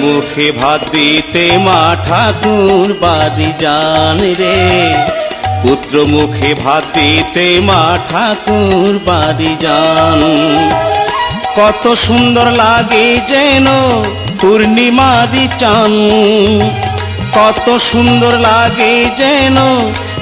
মুখে ভাত দিতে মা ঠাকুর বাড়ি যান রে, পুত্র মুখে ভাত দিতে মা ঠাকুর বাড়ি যান। কত সুন্দর লাগে যেন পূর্ণিমারি চান, কত সুন্দর লাগে যেন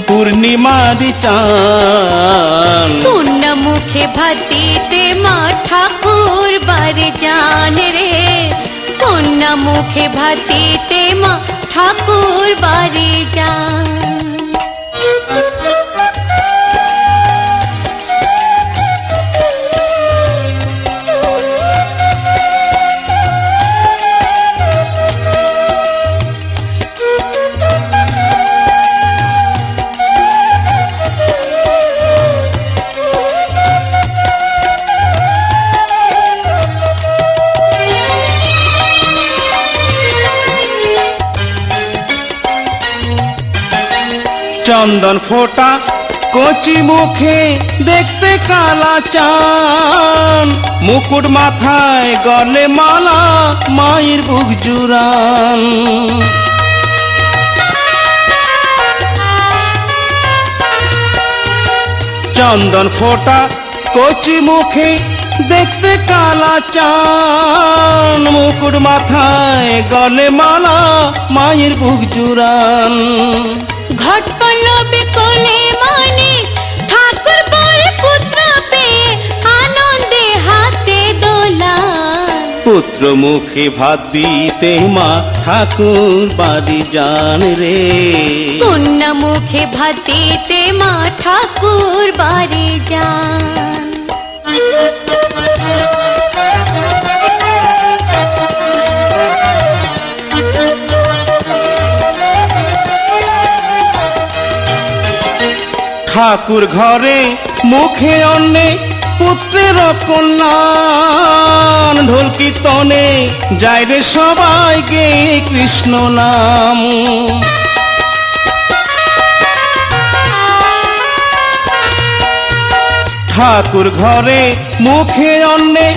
পূর্ণিমারি চান। পূর্ণ মুখে ভাত দিতে মা ঠাকুর বাড়ি যান রে, পূর্ণ মুখে ভাত দিতে মা ঠাকুর বাড়ি যান। চন্দন ফোটা কচি মুখে দেখতে কালা চান, মুকুট মাথায় গলে মালা মায়ের বুক জুড়ান। চন্দন ফোটা কচি মুখে দেখতে কালা চান, মুকুট মাথায় গলে মালা মায়ের বুক জুড়ান। ঘট পল্লবে কোলে মানে ঠাকুর বরে পুত্র পেয়ে আনন্দে হাতে দোলা। পুত্র মুখে ভাত দিতে মা ঠাকুর বাড়ি যান রে, কন্যা মুখে ভাত দিতে মা ঠাকুর বাড়ি যান। ঠাকুর ঘরে মুখে অন্নে পুত্রের কল্যাণ, ঢোল কীর্তনে যায় রে সবাই গে কৃষ্ণ নাম। ঠাকুর ঘরে মুখে অন্নে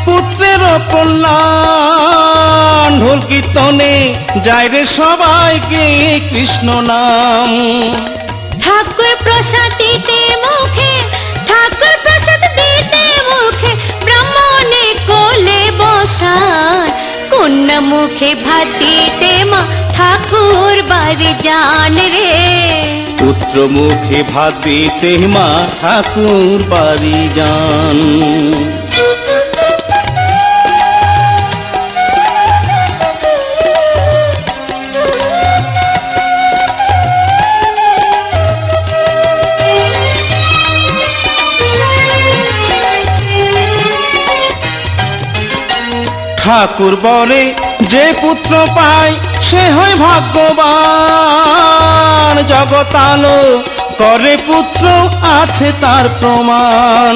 পুত্রের কল্যাণ, ঢোল কীর্তনে যায় রে সবাই গে কৃষ্ণ নাম। ঠাকুর প্রসাদ দিতে মুখে, ঠাকুর প্রসাদ দিতে মুখে ব্রাহ্মণে কোলে বসান, কন্যা মুখে ভাত দিতে মা ঠাকুর বাড়ি যান রে, পুত্র মুখে ভাত দিতে মা ঠাকুর বাড়ি যান। ঠাকুর বলে যে পুত্র পায় সে হয় ভাগ্যবান, জগৎ আলো করে পুত্র আছে তার প্রমাণ।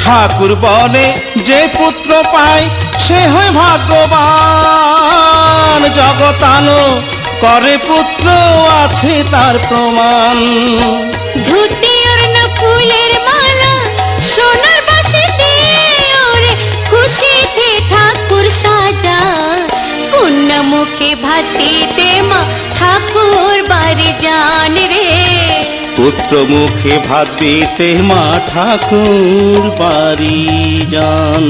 ঠাকুর বলে যে পুত্র পায় সে হয় ভাগ্যবান, জগৎ আলো করে পুত্র আছে তার প্রমাণ। ধুতি অর্ণ ফুলের মালা সোনার বাসে দিয়ে ওরে খুশিতে ঠাকুর সাজা, কন্যা মুখে ভাত দিতে মা ঠাকুর বাড়ি যান রে, পুত্র মুখে ভাত দিতে মা ঠাকুর বাড়ি যান।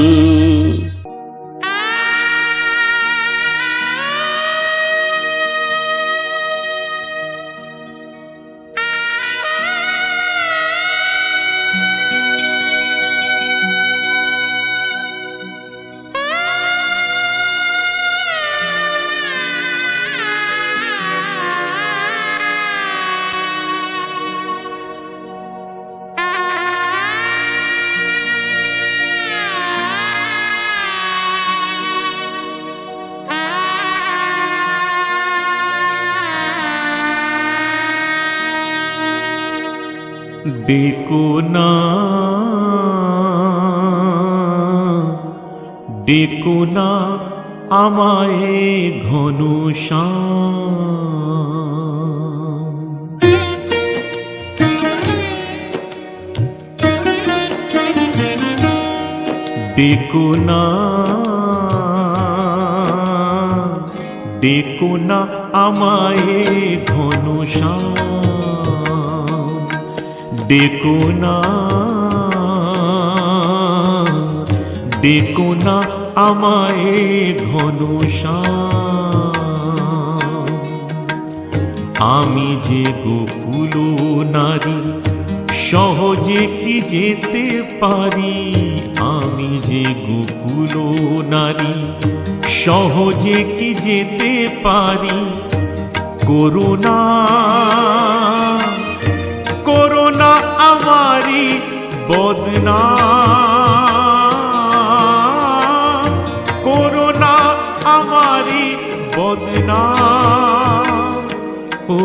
ডেকো না ডেকো না আমায় ঘনশ্যাম। ডেকো না, ডেকো না আমায় ঘন শ্যাম, ডেকো না, ডেকো না আমায় ঘন শ্যাম। আমি যে গোকুল নারী সহজে কি যেতে পারি, আমি যে গোকুল নারী সহজে কি যেতে পারি। করুণা, করুণা আমারি বদনাম, করুণা আমারি বদনাম। ও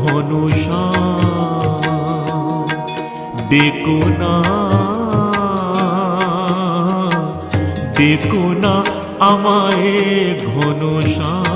ঘন শ্যাম, ডেকো না, ডেকো না আমায় ঘন শ্যাম।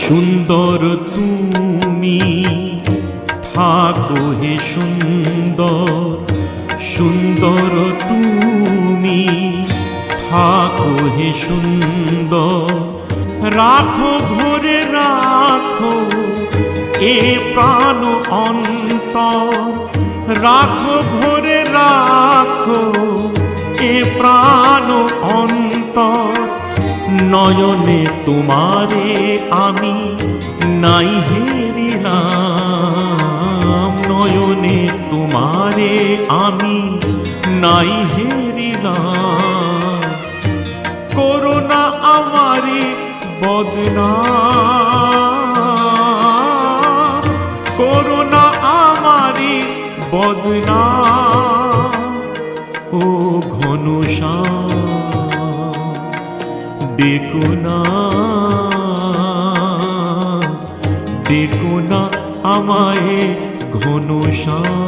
সুন্দর তুমি থাকো হে সুন্দর, সুন্দর তুমি থাকো হে সুন্দর। রাখো ভরে রাখো এ প্রাণ অন্তর, রাখো ভরে রাখো এ প্রাণ অন্তর। নয়নে তোমারে আমি নাই হেরিলাম, নয়নে তোমারে আমি নাই হেরিলাম। করুণা আমারি বদনাম, করুণা আমারি বদনাম। ও ঘন শ্যাম, ডেকো না, ডেকো না আমায় ঘন শ্যাম।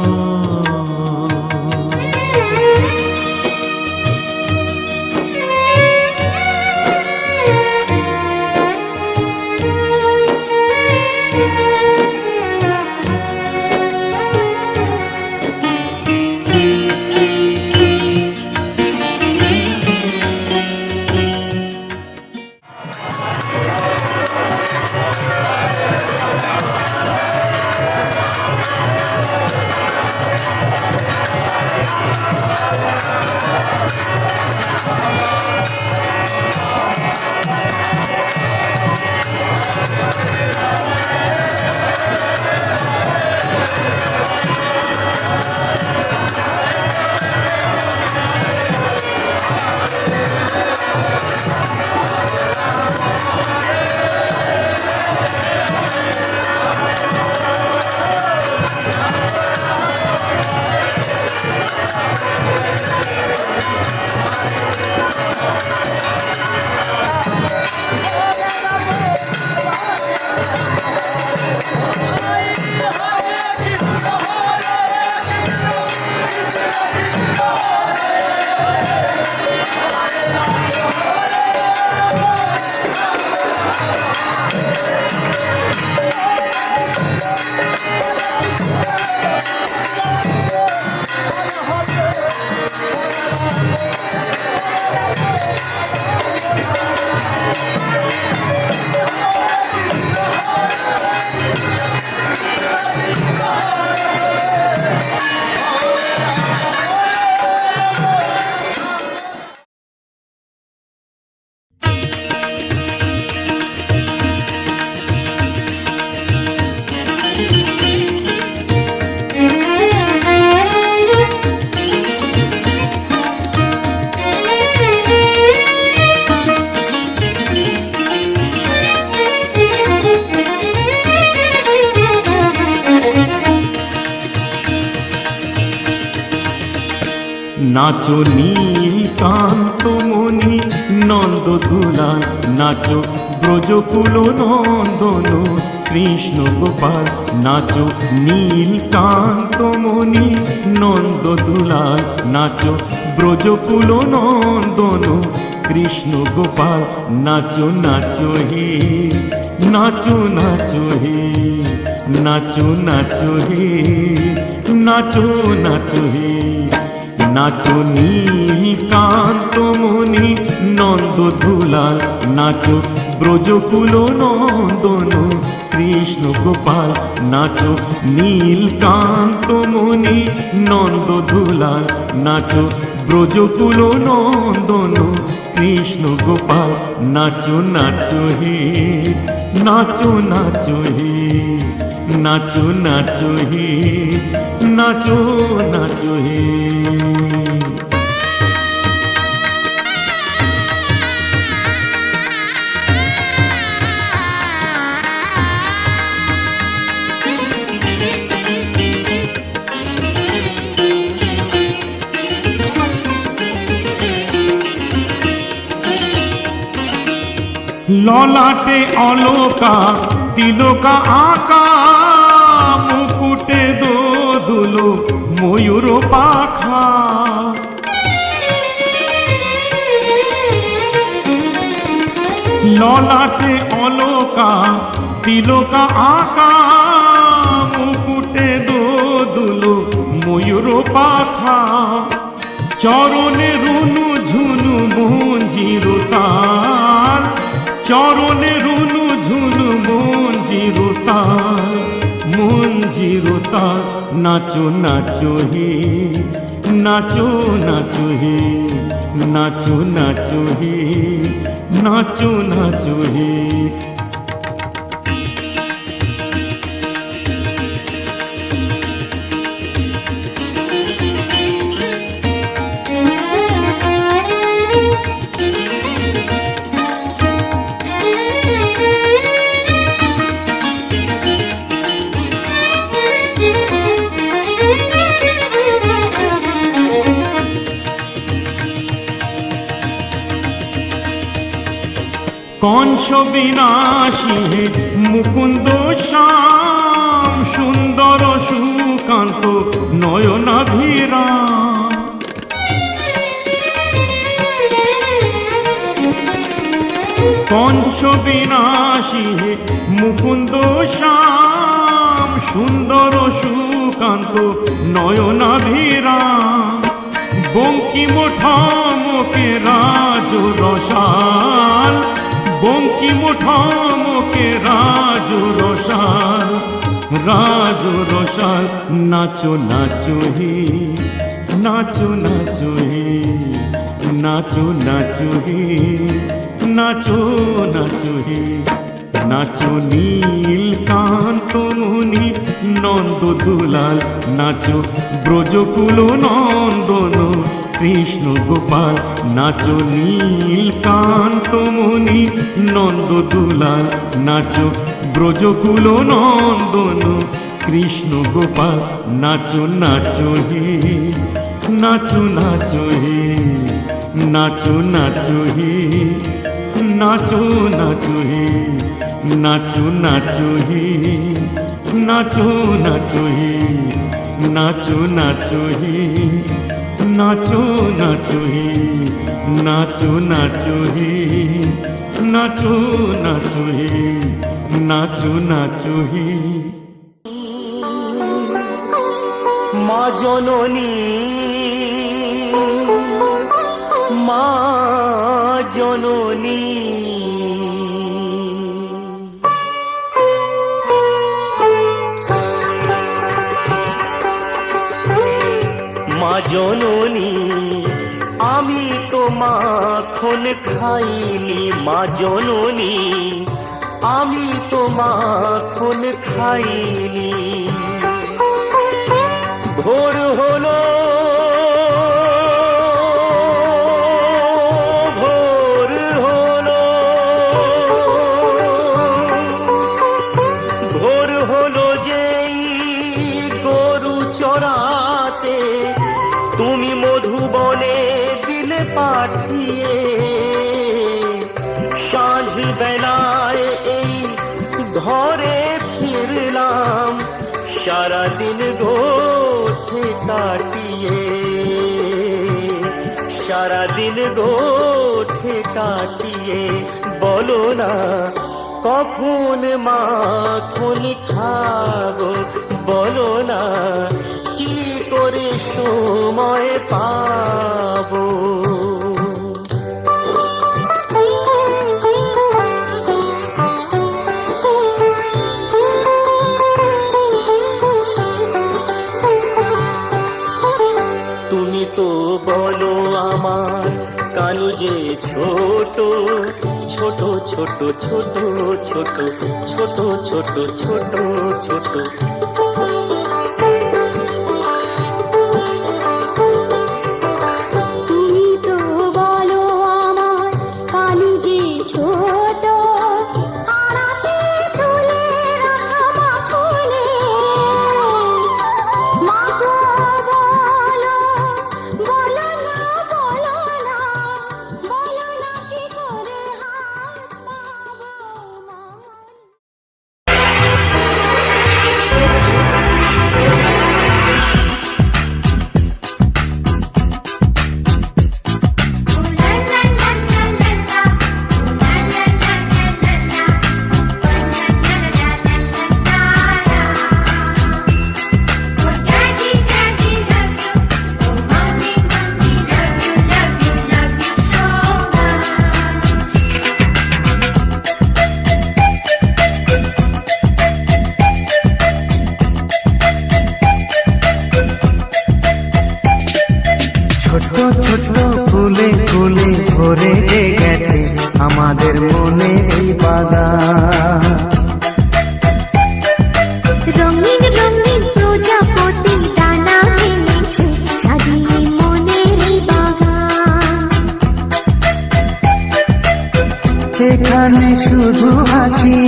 নাচো নীলকান্ত মণি নন্দ দুলাল নাচো ব্রজকুল নন্দন কৃষ্ণ গোপাল নাচো নীলকান্ত মণি নন্দ দুলাল নাচো ব্রজকুল নন্দন কৃষ্ণ গোপাল নাচো নাচো হে নাচো নাচো হে নাচো নাচো হে নাচো নাচো হে নাচো নীলকান্ত মণি নন্দ দুলাল নাচো ব্রজকুল নন্দন কৃষ্ণ গোপাল নাচো নীলকান্ত মণি নন্দ দুলাল নাচো ব্রজকুল নন্দন কৃষ্ণ গোপাল নাচো নাচো হে নাচো নাচো হে নাচো নাচো হে নাচো নাচো হে ললাটে অলকা তিলকা আঁকা মুকুটে দোদুলো ময়ূর পাখা ললাটে অলকা তিলকা আঁকা মুকুটে দোদুলো ময়ূর পাখা চরণে রুনু ঝুনু মঞ্জির তাল চরণে রুনু ঝুনু মঞ্জির তাল নাচো নাচো হে নাচো নাচো হে নাচো নাচো হে নাচো নাচো হে কংস বিনাশী হে মুকুন্দ শ্যাম সুন্দর সুকান্ত নয়নাভিরাম কংস বিনাশী হে মুকুন্দ শ্যাম সুন্দর সুকান্ত নয়নাভিরাম বঙ্কিম ঠামকে রাজ রসাল বঙ্কিম ঠামকে রাজ রসাল নাচো নাচো হে নাচো নাচো হে নাচো নাচো হে নাচো নাচো হে নাচো নীলকান্ত মণি নন্দ দুলাল নাচো ব্রজকুল নন্দন কৃষ্ণ গোপাল নাচো নীলকান্ত মণি নন্দ দুলাল নাচো ব্রজকুল নন্দন কৃষ্ণ গোপাল নাচো নাচো হে নাচো নাচো হে নাচো নাচো হে নাচো নাচো হে নাচো নাচো হে নাচো নাচো হে নাচো নাচো হে নাচো নাচো হে নাচো নাচো হে নাচো নাচো হে নাচো নাচো হে মা জননী মা জননী মা জননী আমি তো মাখন খাইনি মা জননী আমি তো মাখন খাইনি ভোর হলো ভোর হলো ভোর হলো যেই গরু চড়াতে তুমি মধুবনে দিলে পাঠিয়ে দিন গোঠে কাটিয়ে বলো না কখন মাখন খাবো, বলো না কি করে সময় পাবো। তুমি তো বলো আমার কানু যে ছোট ছোট ছোট ছোট ছোট ছোট ছোট ছোট ছোট। তুমি তো বলো আমার কানু যে ছোট, আড়াতে তুলে রাখা মাখনে। মা গো বলো, বলো না, বলো না, বলো না কি করে হাত পাবো মা। ছোট ছোট ফুলে ফুলে ভরে গেছে আমাদের মনে এই বাগান। রঙিন রঙিন প্রজাপতি ডানা মেলেছে সাজিয়ে মনের এই বাগান। এখানে শুধু হাসি,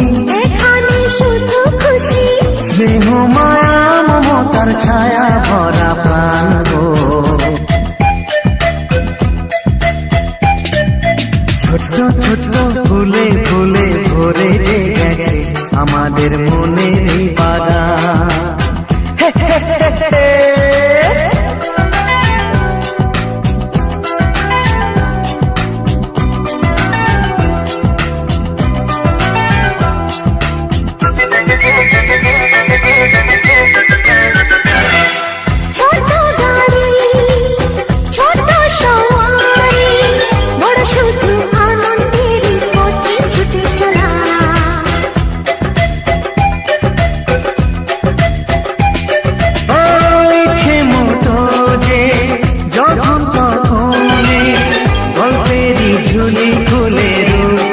এখানে শুধু খুশি, স্নেহ মায়া মমতার ছায়া ভরা প্রাণ গো। ছোট ছোট ফুলে ফুলে ভরে গেছে আমাদের মনে এই বাগান। ছোট গাড়ি ছোট সওয়ারি, বড় শুধু আনন্দের পথে ছুটে চলা। ইচ্ছে মতো যে যখন তখনই গল্পেরই ঝুলি খুলে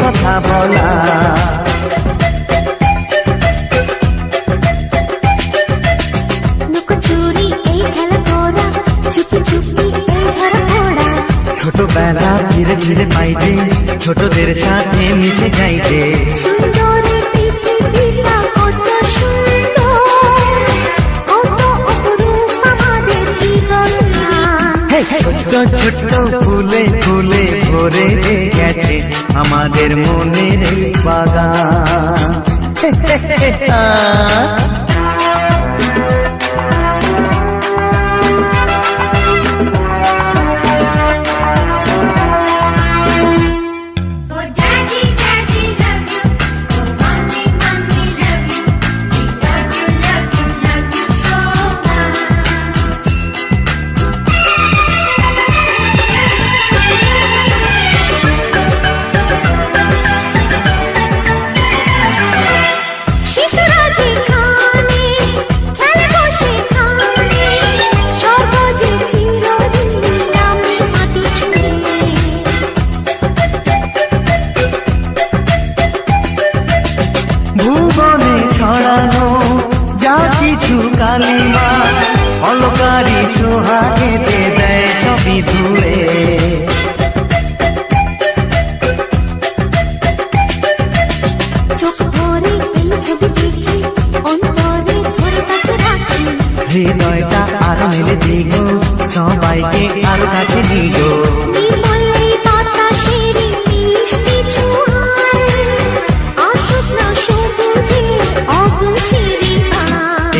কথা বলা। লুকোচুরি এই খেলা করা, চুপি চুপি এই ধরা পড়া। ছোটবেলা ধীরে ধীরে পাইতে ছোটদের সাথে মিশে যাইতে। সুন্দরী পৃথিবীটা কত সুন্দর, কত অপরূপ আমাদের জীবন। ছোট ছোট ফুলে ফুলে ভরে গেছে আমাদের মনের এই বাগান। শিশুরা যেখানে খেলে বসে খানে, সহজে চিরদিন নামে মাটি ছুঁয়ে। ভুবনে ছড়ানো যা কিছু কালিমা অলকারি সোহাগেতে দেয় সবই ধুয়ে। চোখ ভরে এই ছবি দেখি, অন্তরে ধরে তাকে রাখি। হৃদয়টা আরো মেলে দিগো, সবাইকে আরো কাছে দিগো। নির্মল এই বাতাসের মিষ্টি ছোঁয়ায়, আসুক না সবুজে অবসেরি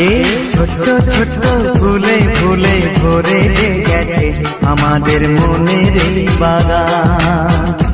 এই ছোট ছোট ফুলে ফুলে ভরে গেছে আমার আমাদের মনের এই বাগান।